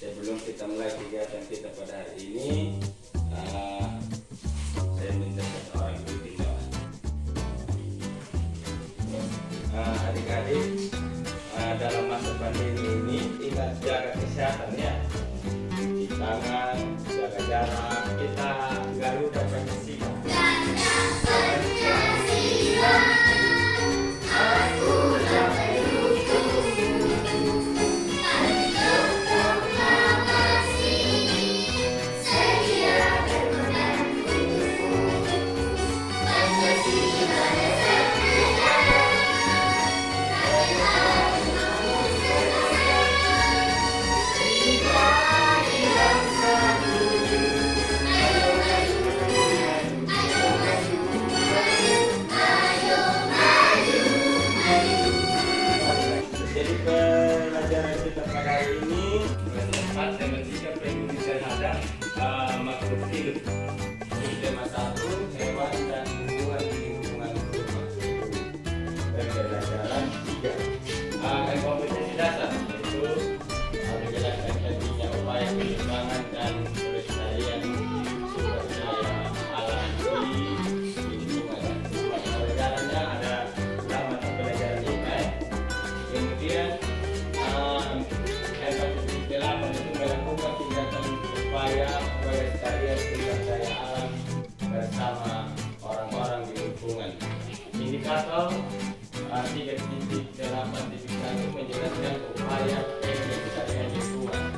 Sebelum kita mulai kegiatan kita pada hari ini, saya minta seseorang bertindak. Adik-adik, dalam masa pandemi ini ingat jaga kesehatan ya. Cuci tangan, jaga jarak, kita Garuda Pancasila. Jadi pelajaran kita pada hari ini bertempat tema 3 peduli terhadap makhluk hidup. Tema 1 hewan dan tumbuhan di lingkungan rumah. Dan pelajaran 3 kompetensi dasar yaitu menjelaskan pentingnya upaya pengembangan dan pelestarian sumber daya alam di lingkungan. Pelajarannya ada pertama pelajaran IPA. Kemudian delapan itu melakukan kegiatan upaya pelestarian sumber daya alam bersama orang-orang di lingkungan. Indikator 3.8.1 menjelaskan upaya pelestarian lingkungan.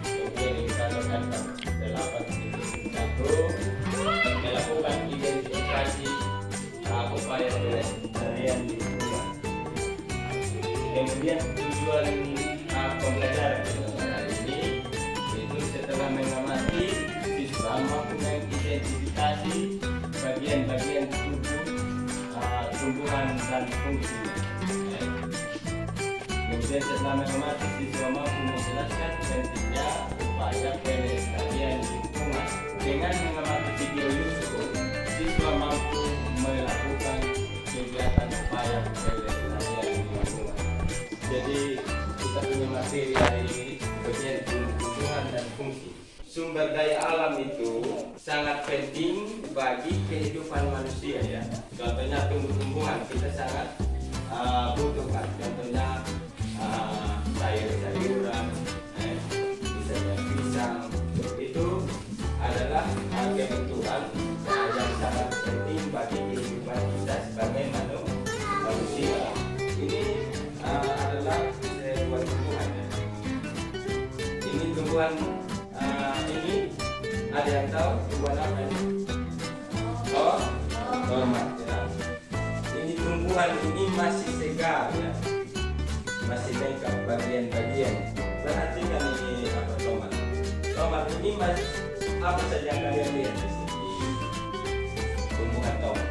Kemudian indikator 8.1 melakukan identifikasi upaya pelestarian lingkungan. Kemudian tujuan pembelajaran hari ini itu setelah mengamati siswa mampu mengidentifikasi bagian-bagian tumbuhan dan fungsinya. Kemudian setelah mengamati siswa mampu menjelaskan pentingnya upaya pelestarian lingkungan. Dengan mengamati video YouTube, siswa mampu melakukan kegiatan upaya pelestarian lingkungan. Jadi kita punya materi hari ini bagian tumbuhan dan fungsi. Sumber daya alam itu sangat penting bagi kehidupan manusia ya. Contohnya tumbuh-tumbuhan kita sangat butuhkan. Contohnya sayur-sayuran, misalnya pisang, itu adalah kebutuhan yang sangat penting bagi kehidupan kita sebagai manusia. Ini adalah sebuah tumbuhan ya. Ini tumbuhan ini ada yang tahu tumbuhan apa ini? Tomat ya. Ini tumbuhan ini masih segar ya, masih lengkap bagian-bagian. Perhatikan ini apa tomat. Tomat ini masih apa saja yang kalian lihat di sini? Tumbuhan tomat.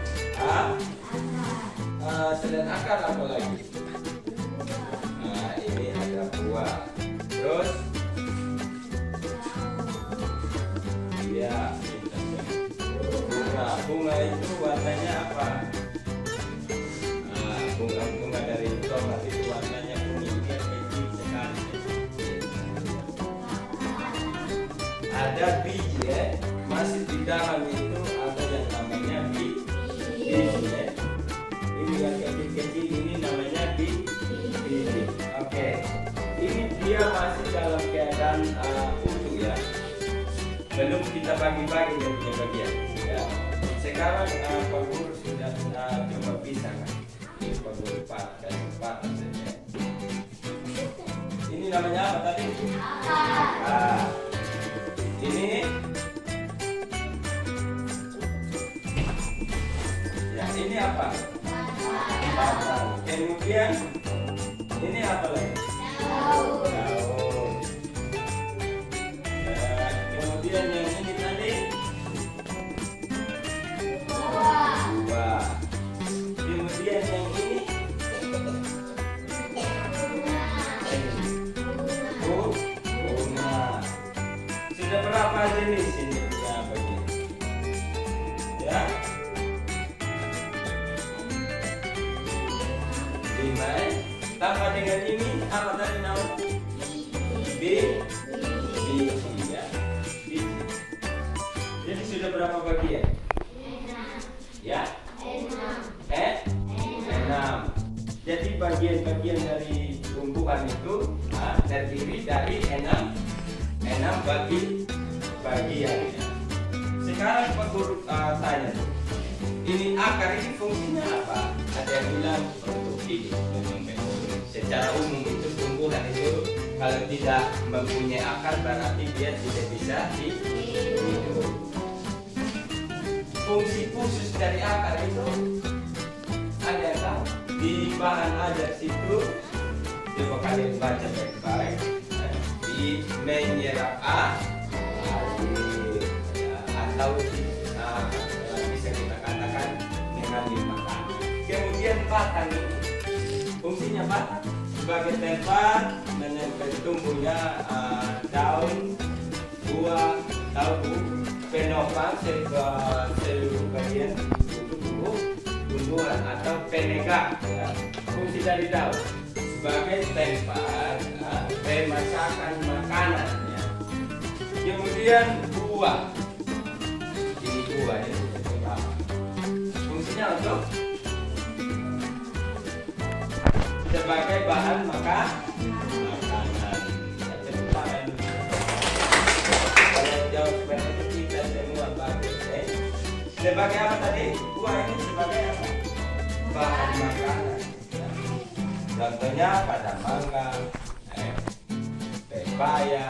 Selain akar apa lagi? Ini ada buah. Terus ya bunga itu warnanya apa? Bunga dari tomat itu warnanya kuning, dia kecil sekali. Ada biji ya, masih di dalam itu ada yang namanya biji ya. Ini yang kecil-kecil ini namanya biji. Oke. Ini dia masih dalam keadaan utuh ya. Belum kita bagi-bagi dan punya bagian. Ya. Sekarang Pak Guru sudah coba pisah kan. Ini Pak Guru pakai saja. Ini namanya apa tadi? Ini ya, ini apa? Batang. Kemudian ini apa lagi? Daun. Kemudian yang ini tadi buah. Kemudian yang ini bunga. Sudah berapa jenis ini punya bagian? Ya. 5 tambah dengan ini apa tadi nama? B tadi 6 bagiannya. Sekarang Pak Guru tanya, ini akar ini fungsinya apa? Ada yang bilang untuk hidup. Secara umum itu tumbuhan itu kalau tidak mempunyai akar berarti dia tidak bisa hidup. Fungsi khusus dari akar itu ada yang tahu? Di bahan ajar situ, coba kalian baca baik-baik. Di menyerap air, atau bisa kita katakan mengambil makan. Kemudian batang ini fungsinya batang sebagai tempat menempel tumbuhnya daun, buah, atau penopang seluruh bagian tumbuhan atau penegak. Ya. Fungsi dari daun sebagai tempat pemasakan makanan. Ya. Kemudian buah, ini buah ya, fungsinya untuk sebagai bahan makanan. Kalau jauh seperti kita semua bagus. Sebagai apa tadi? Buah ini sebagai apa? Bahan makanan. Contohnya pada mangga, pepaya,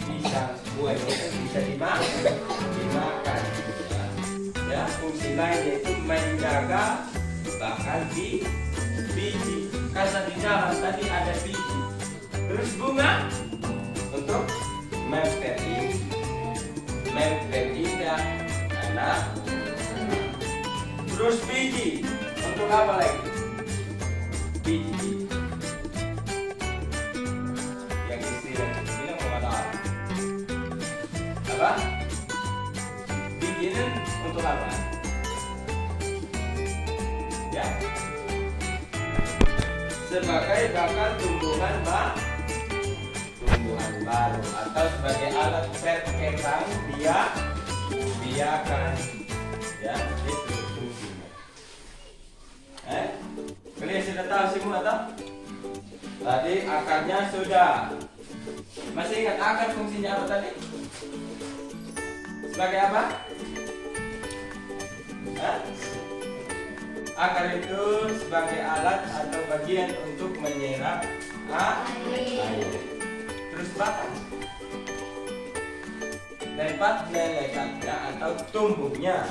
pisang, buah itu bisa dimakan. Ya, fungsi lain yaitu menjaga bahkan di biji. Karena di dalam tadi ada biji. Terus bunga untuk memperindah anak. Terus biji untuk apa lagi? Biji yang istilah bilang mengenal apa? Biji ini untuk apa? Ya, sebagai bakal tumbuhan baru atau sebagai alat perkembang biakan. Ya, itu fungsinya. Kalian sudah tahu semua tak? Tadi akarnya sudah. Masih ingat akar fungsinya apa tadi? Sebagai apa? Akar itu sebagai alat atau bagian untuk menyerap air. Terus batang, tempat melekatnya atau tumbuhnya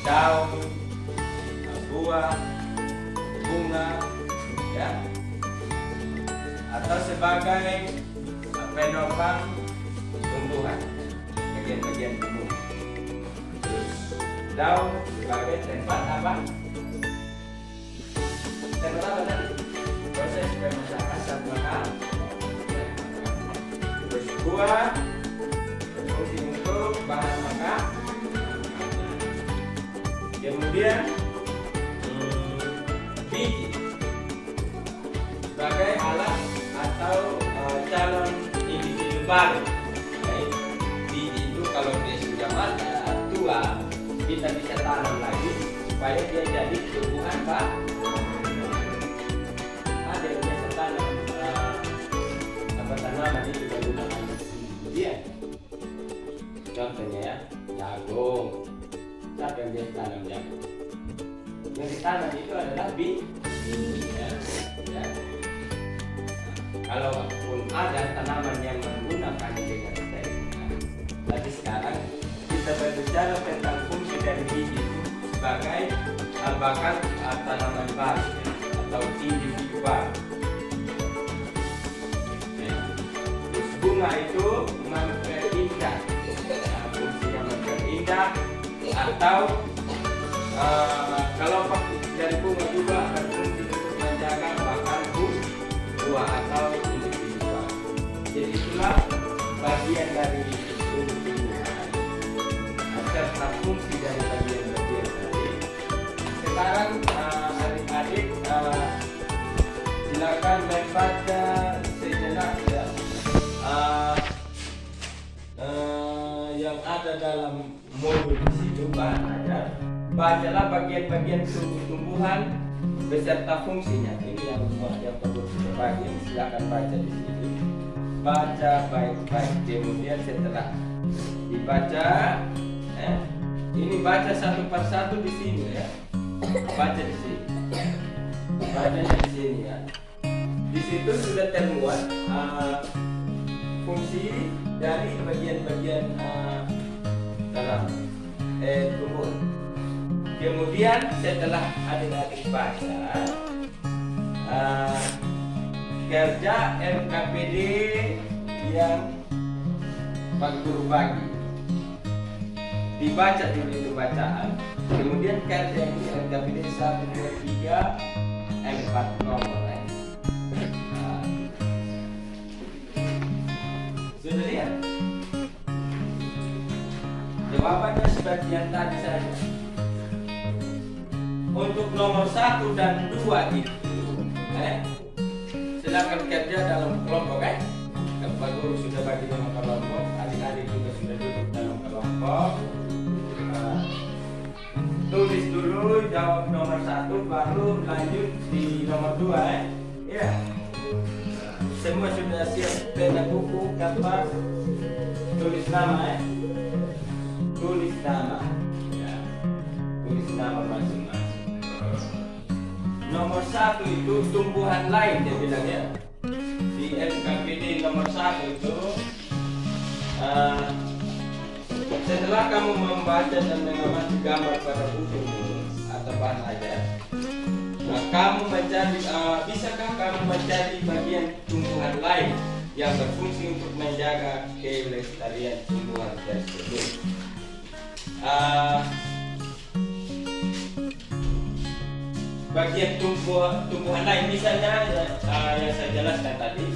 daun, buah, bunga, ya, atau sebagai penopang tumbuhan, bagian-bagian tubuh. Terus daun sebagai tempat apa? Tempat apa tadi? Proses pemasakan saat makan. Terus buah berfungsi untuk bahan makan. Kemudian biji sebagai alat atau calon individu baru. Biji itu kalau dia sudah tua, kita bisa tanam lagi supaya dia jadi tumbuhan baru. Ada yang biasa tanam tanaman itu menggunakan dia. Contohnya ya, jagung. Siapa yang biasa tanam jagung? Yang ditanam itu adalah biji. Ya. Kalau pun ada tanaman yang menggunakan dengan teknik, tapi sekarang kita berbicara tentang fungsi dari biji itu sebagai bakal tanaman baru atau individu baru. Terus bunga itu memperindah, fungsinya memperindah atau kalau dari bunga juga berfungsi untuk menjaga bakal buah atau individu baru. Jadi itulah bagian dari tumbuhan serta fungsi dari bagian-bagian tadi. Sekarang adik-adik silakan membaca sejenak ya yang ada dalam modul di situ bahan ajar. Bacalah bagian-bagian tumbuhan beserta fungsinya. Ini yang perlu kita bagi. Silakan baca di sini. baca baik-baik. Kemudian setelah dibaca, ini baca satu persatu di sini ya. Baca di sini. Bacanya di sini ya. Di situ sudah termuat fungsi dari bagian-bagian dalam tubuh. Kemudian setelah adik-adik baca, kerja LKPD yang Pak Guru bagi dibaca dulu itu bacaan, kemudian kerja ini LKPD 1, 2, 3, 4 nomor. Sudah lihat? Jawabannya seperti yang tadi saja. Untuk nomor 1 dan 2 itu, silakan kerja dalam kelompok. Pak Guru sudah bagi dalam kelompok, adik-adik juga sudah duduk dalam kelompok. Tulis dulu jawab nomor 1, baru lanjut di nomor 2. Ya. Semua sudah siap pena, buku, kertas, tulis nama. Tulis nama. Ya. Tulis nama masing-masing. Nomor 1 itu tumbuhan lain dia bilang ya. Di LKPD nomor 1 itu setelah kamu membaca dan mengamati gambar pada buku atau bahan ajar, kamu mencari, bisakah kamu mencari bagian tumbuhan lain yang berfungsi untuk menjaga kelestarian tumbuhan tersebut? Bagian tumbuhan lain misalnya yang saya jelaskan tadi,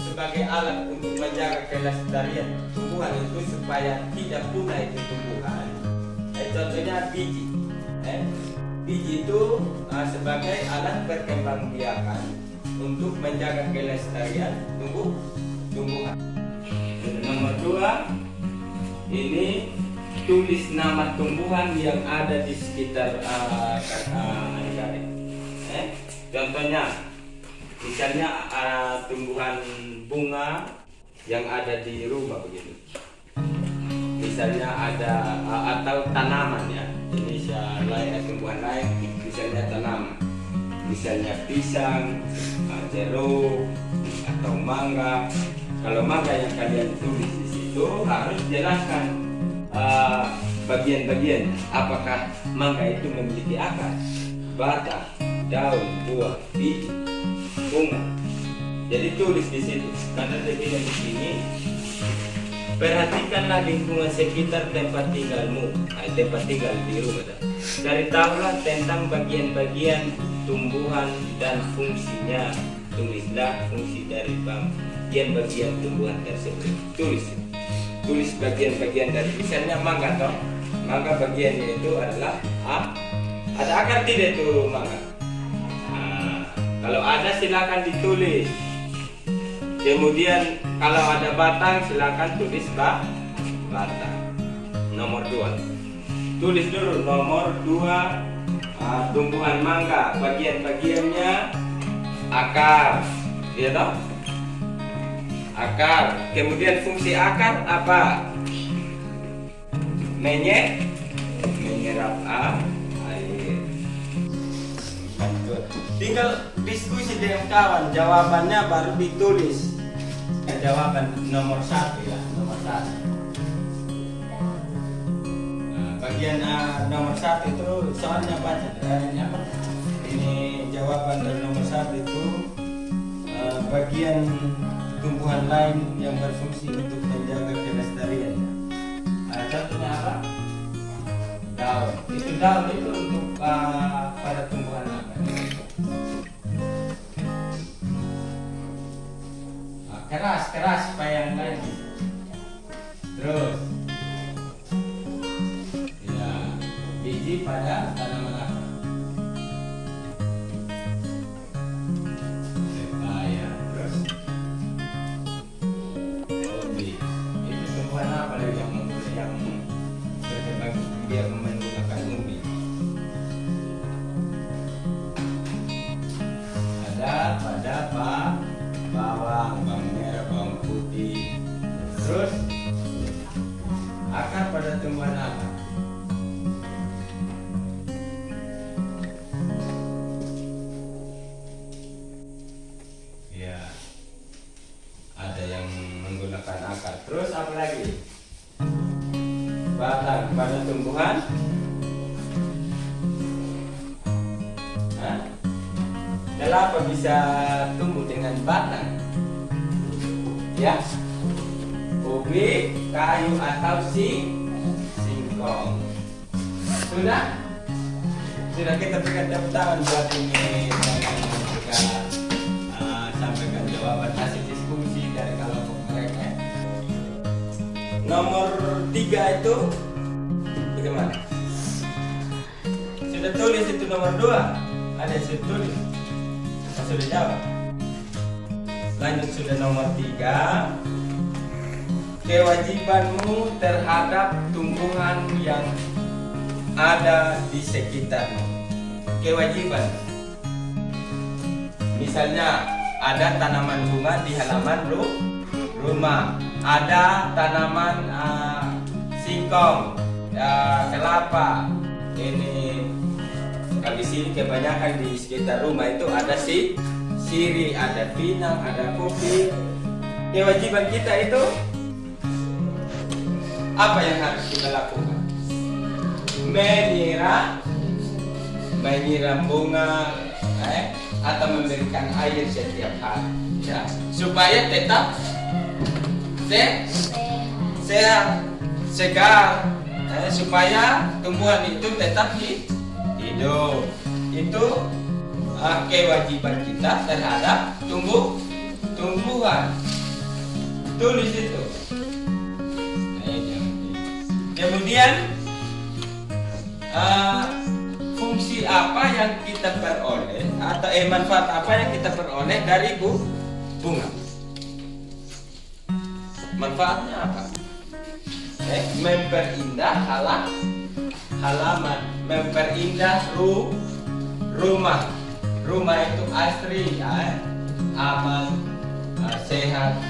sebagai alat untuk menjaga kelestarian tumbuhan itu supaya tidak punah itu tumbuhan. Contohnya biji. Biji itu sebagai alat perkembangbiakan untuk menjaga kelestarian tumbuhan. Nomor 2, ini tulis nama tumbuhan yang ada di sekitar adik-adik. Contohnya, misalnya tumbuhan bunga yang ada di rumah begitu. Misalnya ada atau tanaman ya. Ini lain tumbuhan lain, misalnya tanaman. Misalnya pisang, jeruk atau mangga. Kalau mangga yang kalian tulis di situ harus jelaskan bagian-bagian. Apakah mangga itu memiliki akar, batang, daun, buah, biji, bunga. Jadi tulis di situ. Karena dia di sini, perhatikanlah lingkungan sekitar tempat tinggalmu, tempat tinggal di rumah. Cari tahulah tentang bagian-bagian tumbuhan dan fungsinya. Tulislah fungsi dari bagian-bagian tumbuhan tersebut. Tulis bagian-bagian dari, misalnya mangga toh. Mangga bagiannya itu adalah ada akar tidak itu mangga? Kalau ada silakan ditulis. Kemudian kalau ada batang silakan tulis batang. Nomor 2. Tulis dulu nomor 2, tumbuhan mangga bagian-bagiannya akar, ya toh? Akar. Kemudian fungsi akar apa? Menyerap air. Tinggal diskusi dengan kawan, jawabannya baru ditulis. Jawaban nomor 1 ya, nomor 1. Bagian nomor 1 itu soalnya baca ini jawaban dari nomor 1 itu bagian tumbuhan lain yang berfungsi untuk menjaga kelestarian. Contohnya apa? Daun. Itu daun itu untuk pada tumbuhan apa? Keras supaya yang lain. Terus, ya, biji pada tanaman apa? Pepaya. Terus, ubi. Itu tumbuhan apa yang berkembang biar menggunakan ubi? Ada pada menggunakan akar. Terus apa lagi? Batang pada tumbuhan. Kelapa bisa tumbuh dengan batang, ya. Ubi, kayu atau singkong. Sudah kita berikan tepuk tangan buat ini dan juga sampaikan jawaban hasil diskusi dari kelompok mereka. Nomor 3 itu bagaimana? Sudah tulis itu nomor 2? Ada yang sudah tulis? Sudah jawab. Lanjut sudah nomor 3. Kewajibanmu terhadap tumbuhan yang ada di sekitarmu. Kewajiban. Misalnya ada tanaman bunga di halaman rumah. Ada tanaman singkong, kelapa. Ini kalau di sini kebanyakan di sekitar rumah itu ada sirih, ada pinang, ada kopi. Kewajiban kita itu apa yang harus kita lakukan? Menyiram bunga, atau memberikan air setiap hari, ya, supaya tetap sehat, segar, supaya tumbuhan itu tetap hidup. Itu kewajiban kita terhadap tumbuhan. Tulis itu. Kemudian fungsi apa yang kita peroleh atau manfaat apa yang kita peroleh dari bunga? Manfaatnya apa? Memperindah halaman, memperindah rumah. Rumah itu asri, aman, sehat,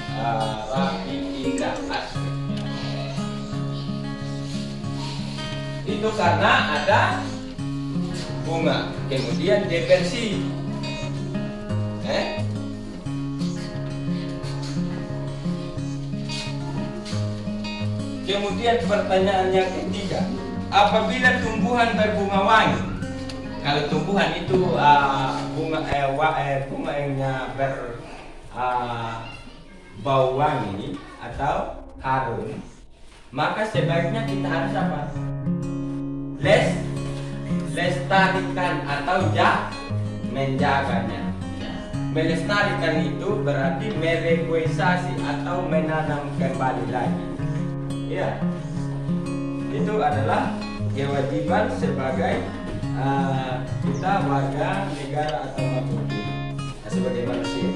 rapi, indah, asri. Itu karena ada bunga. Kemudian diversi. Kemudian pertanyaan yang ketiga, apabila tumbuhan berbunga wangi, kalau tumbuhan itu bunganya berbau wangi atau harum, maka sebaiknya kita harus apa? Lestarikan atau menjaganya. Melestarikan itu berarti merekuisasi atau menanam kembali lagi. Ya, itu adalah kewajiban sebagai kita warga negara atau makhluk sebagai manusia.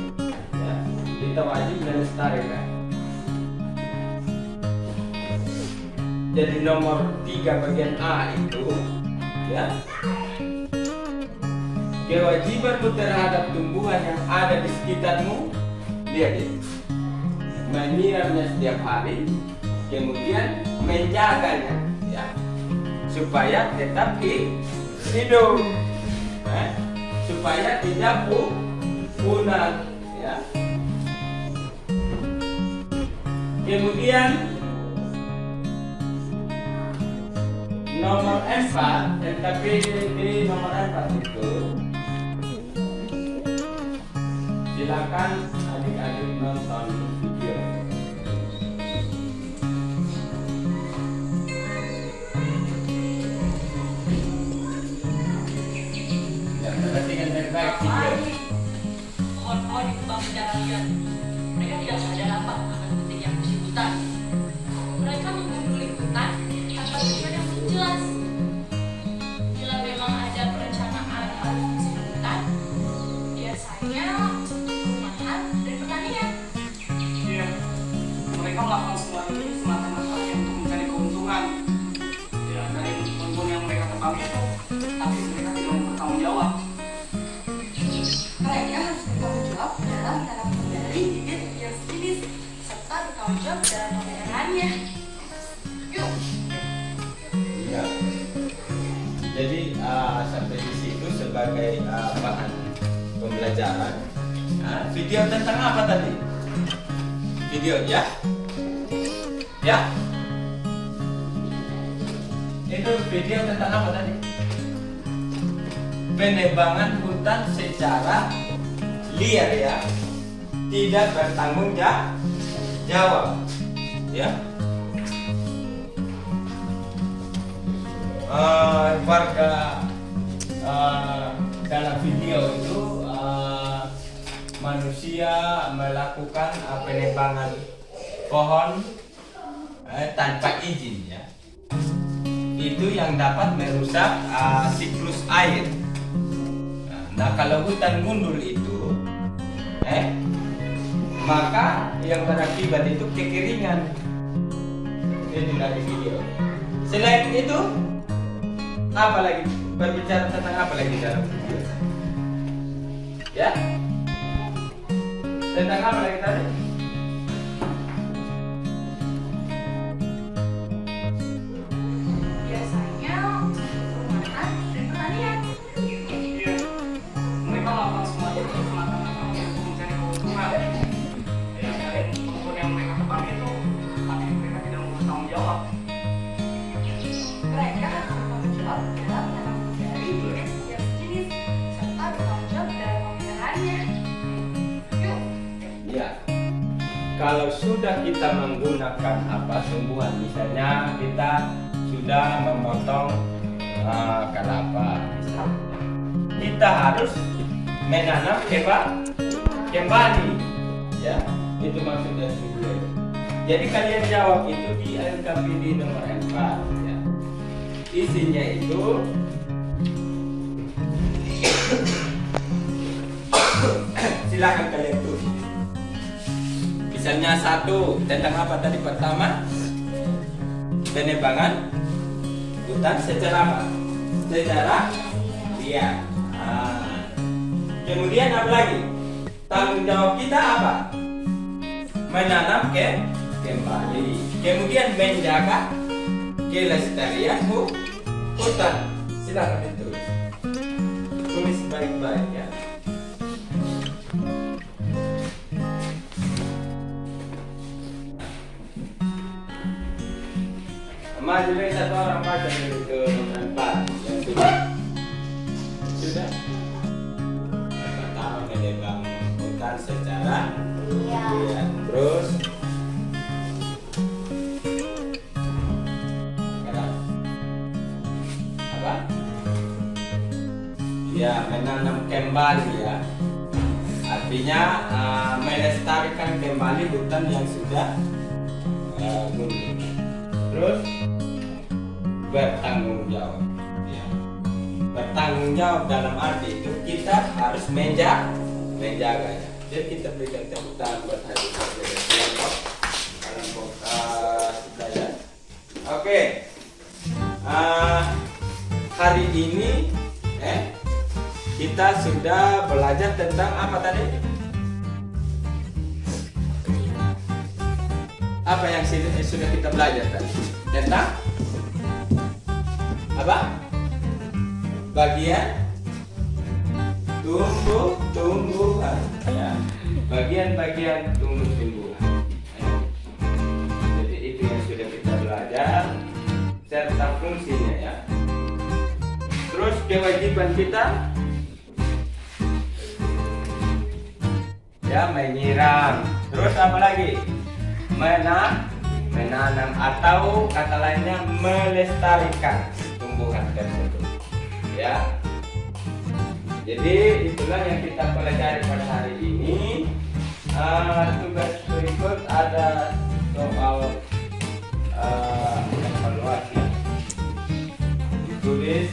Ya, kita wajib melestarikan. Jadi nomor 3 bagian A itu, ya, kewajibanmu terhadap tumbuhan yang ada di sekitarmu. Lihat ini, menyiramnya setiap hari, kemudian menjaganya, ya, supaya tetap hidup, supaya tidak punah, ya. Kemudian nomor 4, tetapi di nomor 4 itu silakan adik-adik nonton video. Ya, perhatikan baik-baik video. Pohon-pohon di kebun kalian, mereka tidak sadar apa akan pentingnya fungsi hutan. Mereka menggunduli hutan tanpa tujuan yang jelas. Bila memang ada perencanaan fungsi hutan, biasanya perumahan dan pertanian. Iya, mereka melakukan semua ini semata-mata untuk mencari keuntungan. Ya, dari keuntungan yang mereka ketahui itu, tapi mereka tidak mau bertanggung jawab. Mereka harus bertanggung jawab dalam tanam kembali bibit yang sejenis serta bertanggung jawab dalam pemeliharannya. Yuk. Ya. Jadi sampai di situ sebagai bahan pembelajaran. Video tentang apa tadi? video ya. Ya. Itu video tentang apa tadi? Penebangan hutan secara liar ya, tidak bertanggung jawab ya. Warga dalam video itu manusia melakukan penebangan pohon tanpa izin ya. Itu yang dapat merusak siklus air. Nah, kalau hutan gundul itu maka yang berakibat itu kekeringan. Itu dari video. Selain itu, apa lagi? Berbicara tentang apa lagi dalam video? Ya? Tentang apa lagi tadi? Biasanya perumahan dan pertanian. Iya, mereka melakukan semua itu semata-mata untuk mencari keuntungan. Ya, dari keuntungan yang mereka tebang itu, tapi mereka tidak mau bertanggung jawab. Mereka akan bertanggung jawab dalam menanam dari jenis setiap jenis serta bertanggung jawab dalam pemeliharaannya. Yuk. Ya. Kalau sudah kita menggunakan tumbuhan, misalnya kita sudah memotong kelapa, misalnya, kita harus menanam kembali, ya. Itu maksudnya subur. Jadi kalian jawab itu di LKPD nomor 4, ya. Isinya itu silakan kalian tulis. Misalnya 1 tentang apa tadi pertama? Penebangan hutan secara apa? Secara liar. Kemudian apa lagi? Tanggung jawab kita apa? Menanam kembali. Kemudian menjaga kelestarian hutan. Silakan ditulis. Tulis baik-baik ya. Maju dari satu orang baca dulu ke nomor 4 yang sudah pertama menebang hutan secara liar. Terus apa? Ya, menanam kembali ya. Artinya melestarikan kembali hutan yang sudah gundul. Terus bertanggung jawab ya. Bertanggung jawab dalam arti itu kita harus menjaganya. Jadi kita berikan tepuk tangan buat hari ini dalam belajar. Oke. Hari ini kita sudah belajar tentang apa tadi? Apa yang sudah kita belajar tadi? Tentang apa? Bagian tumbuhan ya. Bagian-bagian tumbuhan. Jadi itu yang sudah kita belajar serta fungsinya ya. Terus kewajiban kita ya menyiram. Terus apa lagi? Menanam atau kata lainnya melestarikan tumbuhan tersebut ya. Jadi itulah yang kita pelajari pada hari ini. Tugas berikut ada soal evaluasi. Ditulis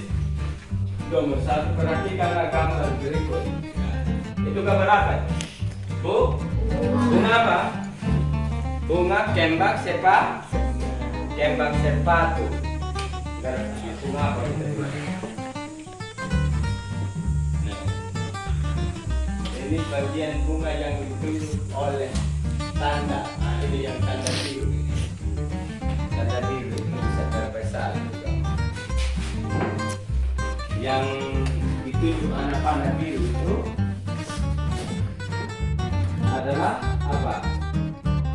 nomor 1, perhatikanlah gambar berikut. Itu gambar apa? Bunga apa? Bunga kembang sepatu. Bunga apa itu? Ini bagian bunga yang ditunjuk oleh tanda. Ini yang tanda biru. Tanda biru itu bisa terbesar juga. Yang ditunjuk anak panah biru itu adalah apa?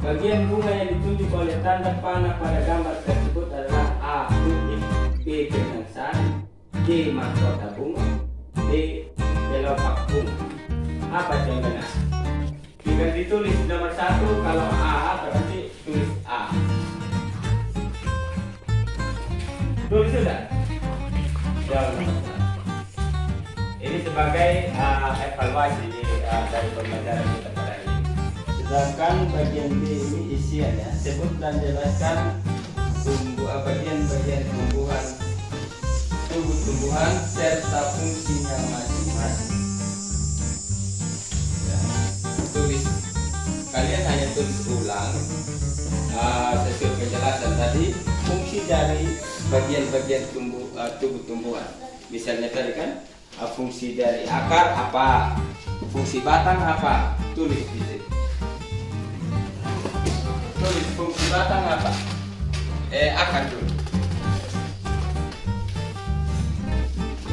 Bagian bunga yang ditunjuk oleh tanda panah pada gambar tersebut adalah A. Putih, B. Benang sari, D. mahkota bunga, D. kelopak bunga. Apa yang benar? Jika ditulis nomor 1, kalau A berarti tulis A. Tulis sudah? Jangan. Ini sebagai evaluasi dari pembelajaran kita pada ini. Sedangkan bagian B ini isiannya, sebut dan jelaskan bagian tumbuhan, tumbuhan serta fungsinya masing-masing. Ya, tulis, kalian hanya tulis ulang sesuai penjelasan tadi fungsi dari bagian-bagian tubuh tumbuhan. Misalnya tadi kan fungsi dari akar apa, fungsi batang apa, tulis di sini. Tulis fungsi batang apa? Akar dulu.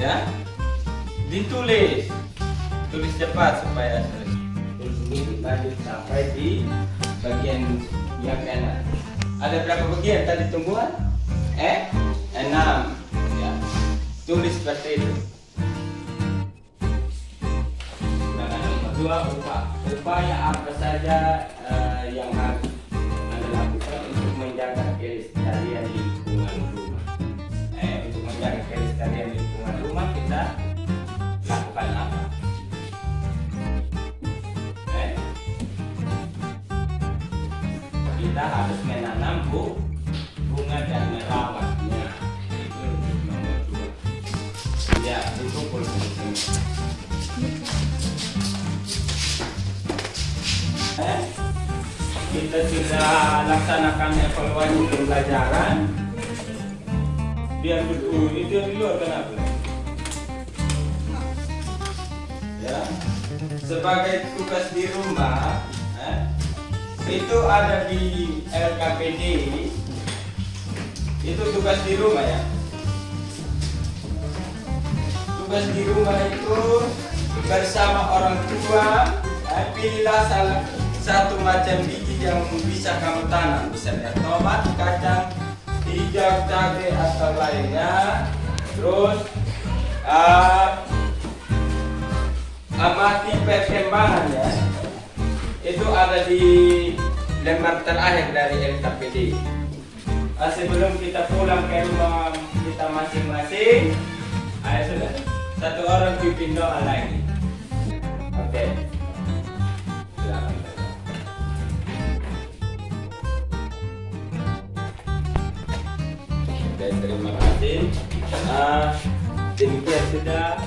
Ya, ditulis, tulis cepat supaya tulis ini lanjut sampai di bagian yang kanan. Ada berapa bagian tadi tumbuhan? 6. Ya, tulis seperti itu. Nah, nomor 2, upaya apa saja yang harus Anda lakukan untuk menjaga kelestarian lingkungan rumah. Untuk menjaga kelestarian lingkungan rumah kita lakukan apa? Kita harus menanam bunga dan merawatnya. Itu nomor 2. Ya, dikumpul semua. Kita sudah laksanakan evaluasi pembelajaran. Biar dulu itu di luar kenapa? Ya, sebagai tugas di rumah, itu ada di LKPD. Itu tugas di rumah ya. Tugas di rumah itu bersama orang tua, pilihlah salah satu macam biji yang bisa kamu tanam, misalnya tomat, kacang, hijau, cabai atau lainnya. Terus amati perkembangannya. Itu ada di lembar terakhir dari LKPD. Sebelum kita pulang ke rumah kita masing-masing, sudah satu orang pimpin doa lagi. Oke. Silakan. Oke, terima kasih. Demikian sudah